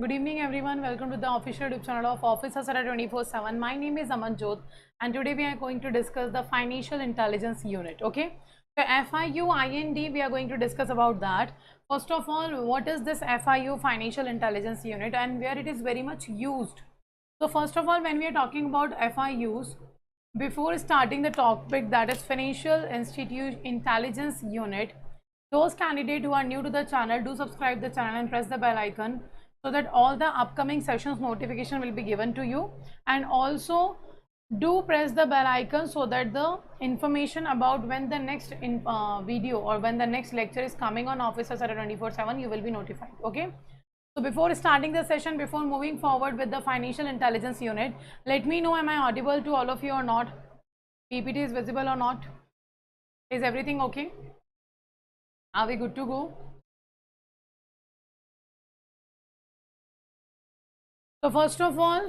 Good evening everyone, welcome to the official YouTube channel of Office Asada 24/7. My name is Amanjyot and today we are going to discuss the Financial Intelligence Unit. Okay, so FIU-Ind we are going to discuss about that. First of all, what is this FIU Financial Intelligence Unit and where it is very much used? So first of all, when we are talking about FIUs, before starting the topic, that is Financial Institute Intelligence Unit, those candidates who are new to the channel, do subscribe the channel and press the bell icon so that all the upcoming sessions notification will be given to you, and also do press the bell icon so that the information about when the next video or when the next lecture is coming on Office Asada 24/7 you will be notified. Okay, so before starting the session, before moving forward with the Financial Intelligence Unit, let me know, am I audible to all of you or not? PPT is visible or not? Is everything okay? Are we good to go? So first of all,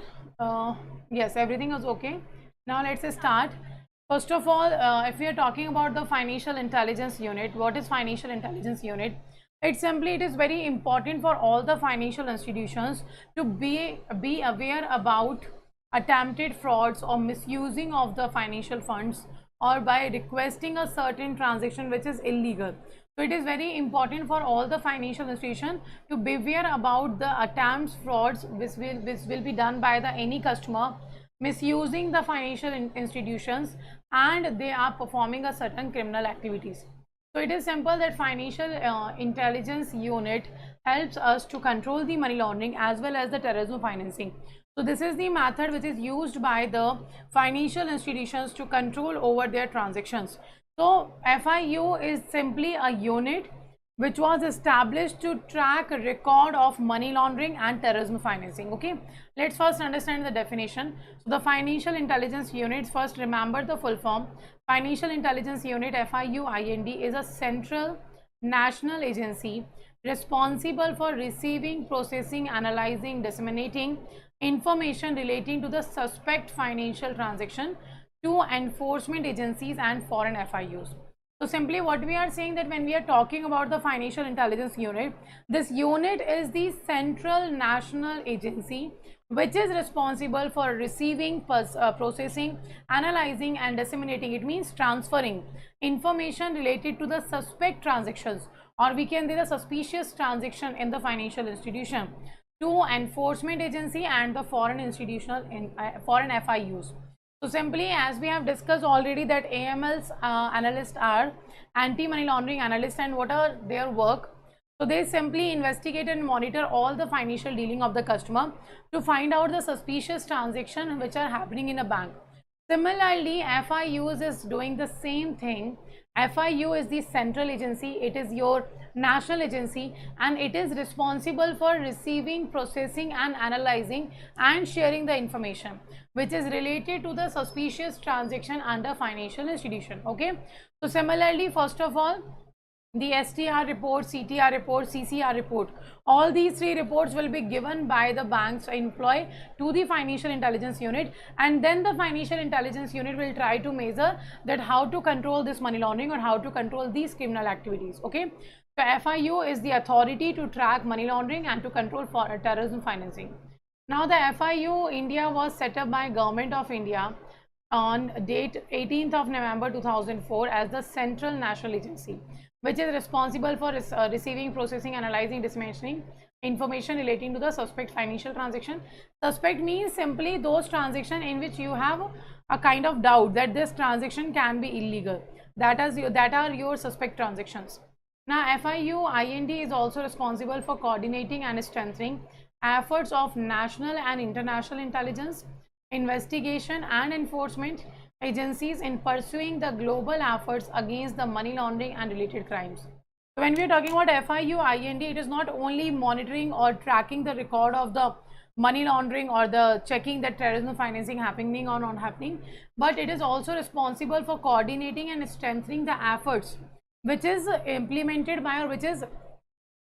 yes, everything is okay. Now let's start. First of all, if we are talking about the Financial Intelligence Unit, what is Financial Intelligence Unit? It is very important for all the financial institutions to be aware about attempted frauds or misusing of the financial funds, or by requesting a certain transaction which is illegal. So it is very important for all the financial institutions to beware about the attempts, frauds which will be done by the any customer misusing the financial institutions and they are performing a certain criminal activities. So it is simple that Financial Intelligence Unit helps us to control the money laundering as well as the terrorism financing. So this is the method which is used by the financial institutions to control over their transactions. So FIU is simply a unit which was established to track a record of money laundering and terrorism financing. Okay, let's first understand the definition. So the Financial Intelligence Unit, first remember the full form. Financial Intelligence Unit, FIU-Ind, is a central national agency responsible for receiving, processing, analyzing, disseminating information relating to the suspect financial transaction to enforcement agencies and foreign FIUs. So simply what we are saying, that when we are talking about the Financial Intelligence Unit, this unit is the central national agency which is responsible for receiving, processing, analyzing and disseminating, it means transferring information related to the suspect transactions, or we can say the suspicious transaction in the financial institution, to enforcement agency and the foreign institutional foreign FIUs. So simply, as we have discussed already, that AML's analysts are anti-money laundering analysts, and what are their work? So they simply investigate and monitor all the financial dealing of the customer to find out the suspicious transactions which are happening in a bank. Similarly, FIUs is doing the same thing. FIU is the central agency, it is your national agency, and it is responsible for receiving, processing and analyzing and sharing the information which is related to the suspicious transaction under financial institution. Okay, so similarly, first of all, the STR report, CTR report, CCR report, all these three reports will be given by the bank's employee to the Financial Intelligence Unit, and then the Financial Intelligence Unit will try to measure that how to control this money laundering or how to control these criminal activities. Okay, so FIU is the authority to track money laundering and to control for terrorism financing. Now the FIU India was set up by Government of India on date 18th of November 2004 as the Central National Agency, which is responsible for receiving, processing, analyzing, disseminating information relating to the suspect financial transaction. Suspect means simply those transactions in which you have a kind of doubt that this transaction can be illegal. That are your suspect transactions. Now FIU-Ind is also responsible for coordinating and strengthening efforts of national and international intelligence, investigation and enforcement agencies in pursuing the global efforts against the money laundering and related crimes. So when we are talking about FIU-Ind, it is not only monitoring or tracking the record of the money laundering or the checking that terrorism financing happening or not happening, but it is also responsible for coordinating and strengthening the efforts which is implemented by, or which is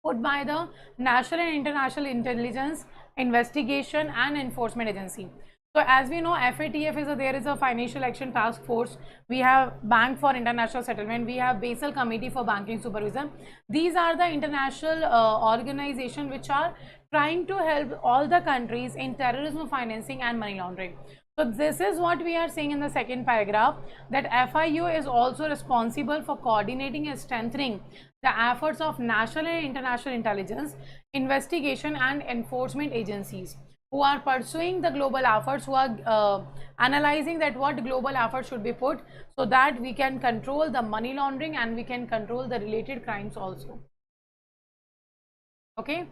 put by, the national and international intelligence, investigation and enforcement agency. So as we know, FATF there is a Financial Action Task Force. We have Bank for International Settlement. We have Basel Committee for Banking Supervision. These are the international organizations which are trying to help all the countries in terrorism financing and money laundering. So this is what we are saying in the second paragraph, that FIU is also responsible for coordinating and strengthening the efforts of national and international intelligence, investigation and enforcement agencies who are pursuing the global efforts, who are analyzing that what global efforts should be put so that we can control the money laundering and we can control the related crimes also. Okay.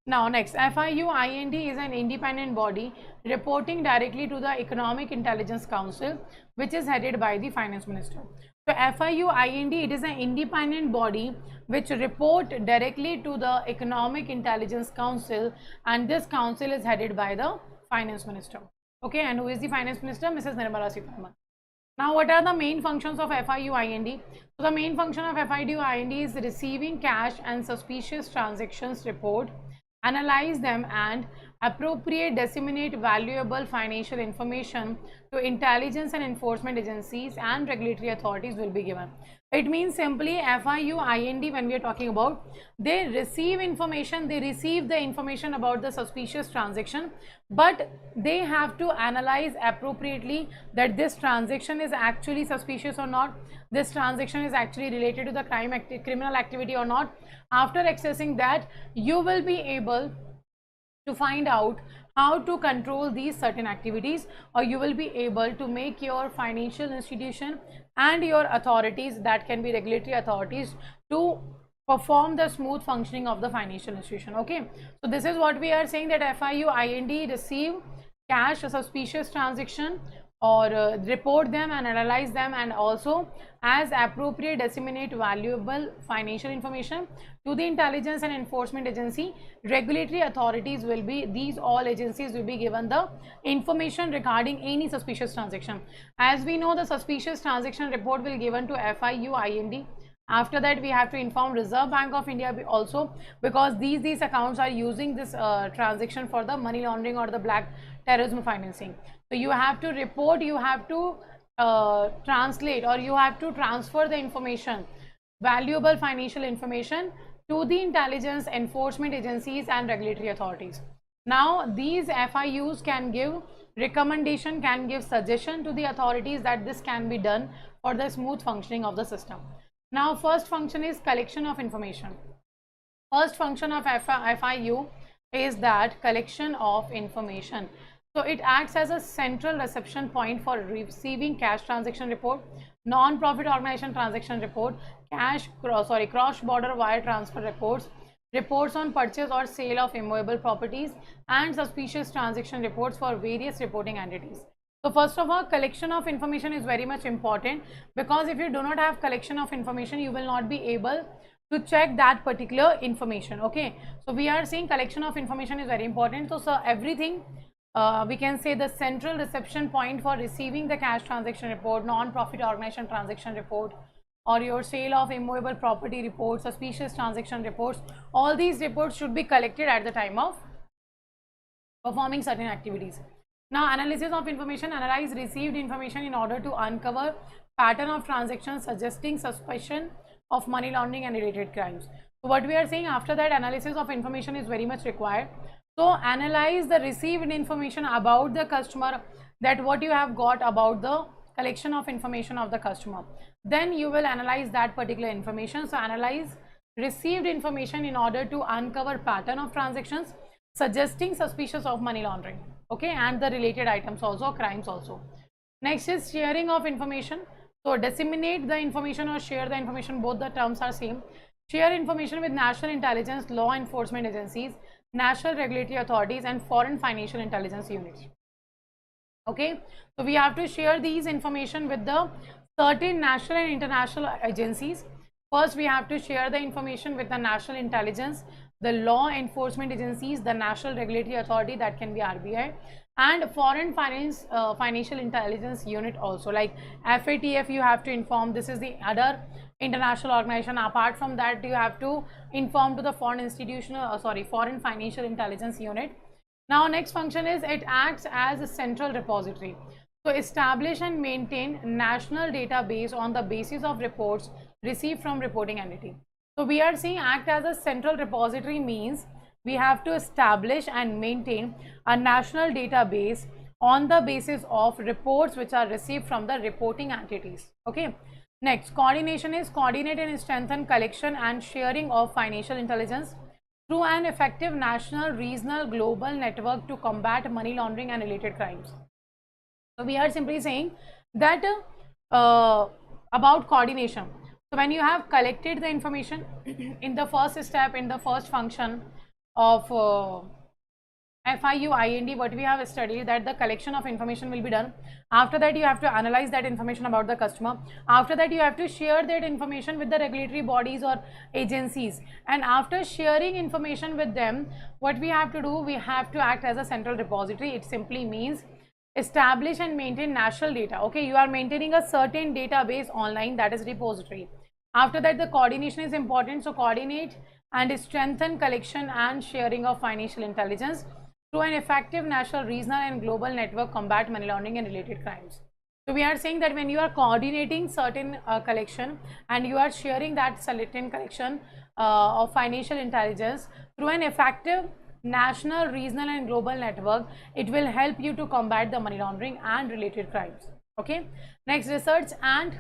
Now next, FIU-IND is an independent body reporting directly to the Economic Intelligence Council, which is headed by the Finance Minister. So FIU-IND, it is an independent body which report directly to the Economic Intelligence Council, and this council is headed by the Finance Minister. Okay, and who is the Finance Minister? Mrs. Nirmala Sitharaman. Now, what are the main functions of FIU-IND? So the main function of FIU-IND is receiving cash and suspicious transactions report, analyze them and appropriate disseminate valuable financial information to intelligence and enforcement agencies and regulatory authorities will be given. It means simply FIU-IND, when we are talking about, they receive information, they receive the information about the suspicious transaction, but they have to analyze appropriately that this transaction is actually suspicious or not, this transaction is actually related to the criminal activity or not. After accessing that, you will be able to find out how to control these certain activities, or you will be able to make your financial institution and your authorities, that can be regulatory authorities, to perform the smooth functioning of the financial institution. Okay, so this is what we are saying, that FIU-IND receive cash suspicious transaction or report them and analyze them, and also as appropriate disseminate valuable financial information to the intelligence and enforcement agency. Regulatory authorities will be, these all agencies will be given the information regarding any suspicious transaction. As we know, the suspicious transaction report will be given to FIU-IND. After that, we have to inform Reserve Bank of India also, because these accounts are using this transaction for the money laundering or the black terrorism financing. So you have to report, you have to translate, or you have to transfer the information, valuable financial information, to the intelligence enforcement agencies and regulatory authorities. Now these FIUs can give recommendation, can give suggestion to the authorities that this can be done for the smooth functioning of the system. Now first function is collection of information. First function of FIU is that collection of information. So it acts as a central reception point for receiving cash transaction report, non-profit organization transaction report, cross-border wire transfer reports, reports on purchase or sale of immovable properties, and suspicious transaction reports for various reporting entities. So first of all, collection of information is very much important, because if you do not have collection of information, you will not be able to check that particular information. Okay, so we are saying collection of information is very important. So everything, we can say the central reception point for receiving the cash transaction report, non-profit organization transaction report, or your sale of immovable property report, suspicious transaction reports, all these reports should be collected at the time of performing certain activities. Now analysis of information, analyze received information in order to uncover pattern of transactions suggesting suspicion of money laundering and related crimes. So what we are saying, after that, analysis of information is very much required. So analyze the received information about the customer, that what you have got about the collection of information of the customer. Then you will analyze that particular information. So analyze received information in order to uncover pattern of transactions suggesting suspicious of money laundering. Okay, and the related items also, crimes also. Next is sharing of information. So disseminate the information or share the information, both the terms are same. Share information with national intelligence, law enforcement agencies, national regulatory authorities, and foreign financial intelligence units. Okay, so we have to share these information with the certain national and international agencies. First, we have to share the information with the national intelligence, the law enforcement agencies, the national regulatory authority, that can be RBI, and foreign financial intelligence unit also, like FATF you have to inform. This is the other international organization. Apart from that, you have to inform to the foreign financial intelligence unit. Now next function is it acts as a central repository. So establish and maintain national database on the basis of reports received from reporting entity. So we are saying act as a central repository means we have to establish and maintain a national database on the basis of reports which are received from the reporting entities. Okay. Next, coordination is coordinate and strengthen collection and sharing of financial intelligence through an effective national, regional, global network to combat money laundering and related crimes. So we are simply saying that about coordination. So when you have collected the information in the first step, in the first function of FIUIND, what we have studied, that the collection of information will be done. After that, you have to analyze that information about the customer. After that, you have to share that information with the regulatory bodies or agencies. And after sharing information with them, what we have to do, we have to act as a central repository. It simply means establish and maintain national data. Okay, you are maintaining a certain database online, that is repository. After that, the coordination is important. So coordinate and strengthen collection and sharing of financial intelligence through an effective national, regional and global network combat money laundering and related crimes. So we are saying that when you are coordinating certain collection and you are sharing that certain collection of financial intelligence through an effective national, regional and global network, it will help you to combat the money laundering and related crimes. Okay. Next, research and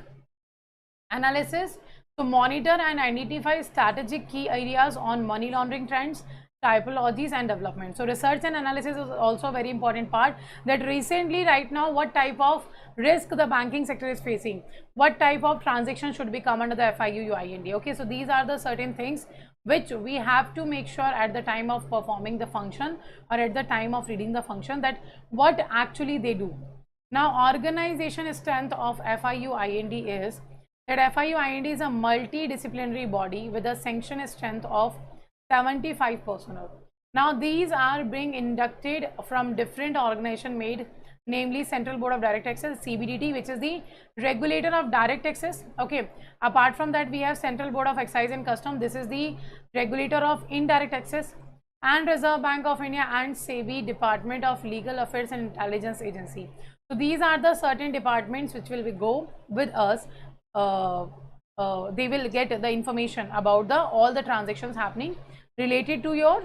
analysis. So monitor and identify strategic key areas on money laundering trends, typologies and development. So research and analysis is also a very important part, that recently right now what type of risk the banking sector is facing, what type of transaction should be come under the FIUIND. Okay, so these are the certain things which we have to make sure at the time of performing the function or at the time of reading the function, that what actually they do. Now organization strength of FIUIND is that FIUIND is a multidisciplinary body with a sanction strength of 75 personnel. Now these are being inducted from different organization made, namely Central Board of Direct Taxes, CBDT, which is the regulator of direct taxes. Okay, apart from that we have Central Board of Excise and Custom, this is the regulator of indirect taxes, and Reserve Bank of India and SEBI, Department of Legal Affairs and Intelligence Agency. So these are the certain departments which will go with us. They will get the information about the all the transactions happening related to your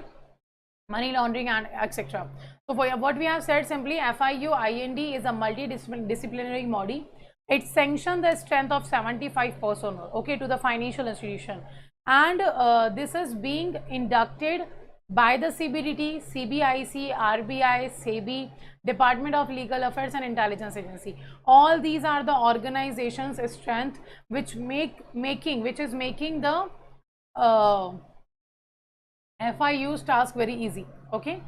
money laundering and etc. So for what we have said, simply FIUIND is a multidisciplinary body. It sanctions the strength of 75 personnel, okay, to the financial institution, and this is being inducted by the CBDT, CBIC, RBI, SEBI, Department of Legal Affairs and Intelligence Agency. All these are the organizations strength which is making the FIU's task very easy. Okay.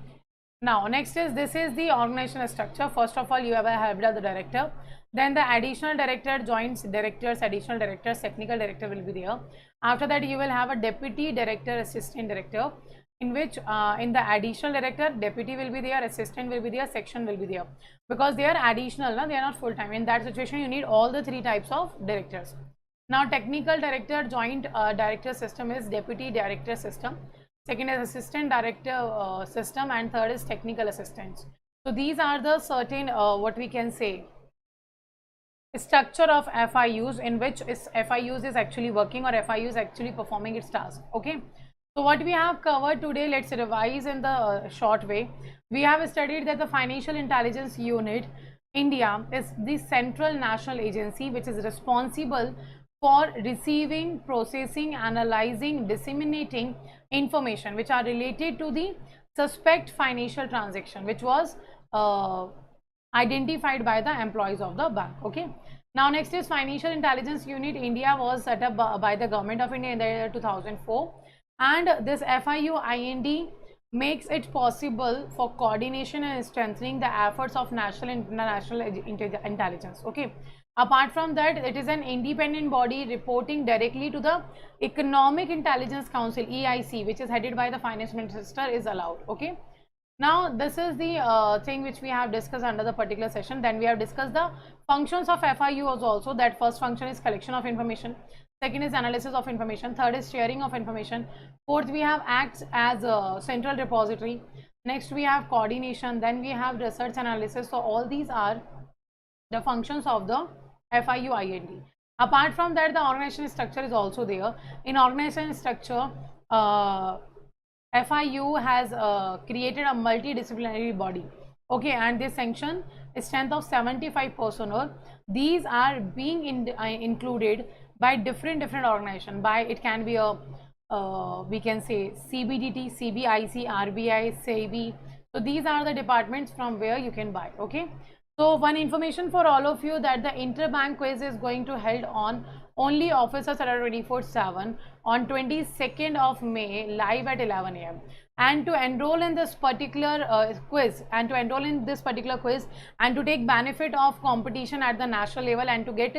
Now next is, this is the organizational structure. First of all, you have a head of the director, then the additional director, joint directors, additional directors, technical director will be there. After that you will have a deputy director, assistant director, in which in the additional director, deputy will be there, assistant will be there, section will be there, because they are additional, they are not full time. In that situation you need all the three types of directors. Now technical director, joint director system is deputy director system, second is assistant director system, and third is technical assistants. So these are the certain what we can say structure of FIUs, in which FIUs is actually working or FIUs actually performing its task. Okay. So what we have covered today, let's revise in the short way. We have studied that the Financial Intelligence Unit India is the central national agency which is responsible for receiving, processing, analyzing, disseminating information which are related to the suspect financial transaction which was identified by the employees of the bank. Okay. Now next is Financial Intelligence Unit India was set up by the Government of India in the year 2004. And this FIUIND makes it possible for coordination and strengthening the efforts of national and international intelligence. Okay. Apart from that, it is an independent body reporting directly to the Economic Intelligence Council, EIC, which is headed by the Finance Minister, is allowed. Okay. Now this is the thing which we have discussed under the particular session. Then we have discussed the functions of FIUs also. That first function is collection of information, second is analysis of information, third is sharing of information, fourth we have acts as a central repository, next we have coordination, then we have research analysis. So all these are the functions of the FIUIND. Apart from that, the organization structure is also there. In organization structure, FIU has created a multidisciplinary body. Okay, and they sanction a strength of 75 personnel. These are being included by different organization. By it can be a we can say CBDT, CBIC, RBI, CAIIB. So these are the departments from where you can buy. Okay. So one information for all of you that the interbank quiz is going to held on only officers are 24/7 on 22nd of May live at 11 a.m. And to enroll in this particular quiz and to take benefit of competition at the national level and to get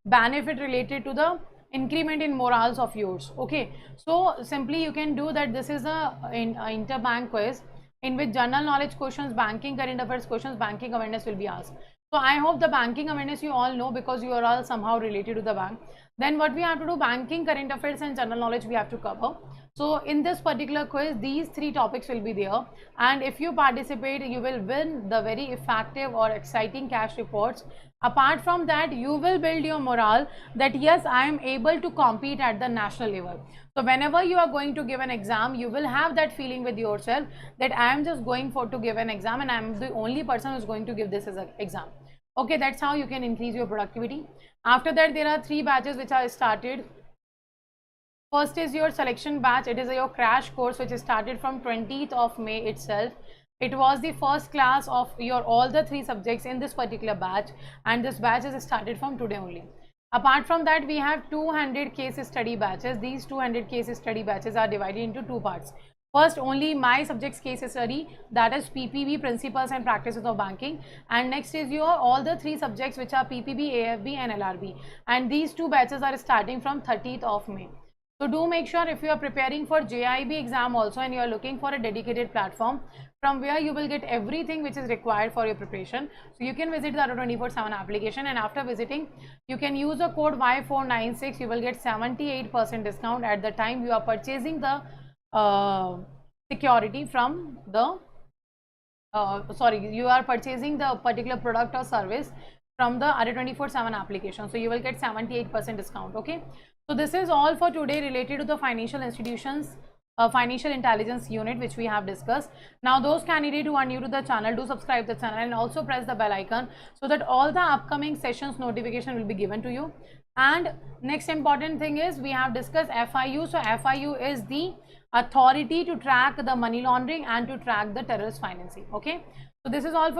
benefit related to the increment in morals of yours. Okay, so simply you can do that. This is a interbank quiz in which general knowledge questions, banking, current affairs questions, banking awareness will be asked. So I hope the banking awareness you all know because you are all somehow related to the bank. Then what we have to do, banking, current affairs and general knowledge we have to cover. So in this particular quiz, these three topics will be there, and if you participate, you will win the very effective or exciting cash reports. Apart from that, you will build your morale that yes, I am able to compete at the national level. So whenever you are going to give an exam, you will have that feeling with yourself that I am just going to give an exam and I am the only person who is going to give this as an exam. Okay, that's how you can increase your productivity. After that, there are 3 batches which are started. First is your selection batch. It is your crash course which is started from 20th of May itself. It was the first class of your all the 3 subjects in this particular batch, and this batch is started from today only. Apart from that, we have 200 case study batches. These 200 case study batches are divided into 2 parts. First, only my subjects case study, that is PPB, principles and practices of banking, and next is your all the 3 subjects which are PPB, AFB and LRB, and these 2 batches are starting from 30th of May. So do make sure if you are preparing for JAIIB exam also and you are looking for a dedicated platform from where you will get everything which is required for your preparation. So you can visit the Adda 24/7 application, and after visiting, you can use the code Y496. You will get 78% discount at the time you are purchasing the security from the you are purchasing the particular product or service from the Adda 24/7 application. So you will get 78% discount. Okay. So this is all for today related to the financial institutions, financial intelligence unit which we have discussed. Now those candidates who are new to the channel, do subscribe the channel and also press the bell icon so that all the upcoming sessions notification will be given to you. And next important thing is we have discussed FIU. So FIU is the authority to track the money laundering and to track the terrorist financing. Okay. So this is all for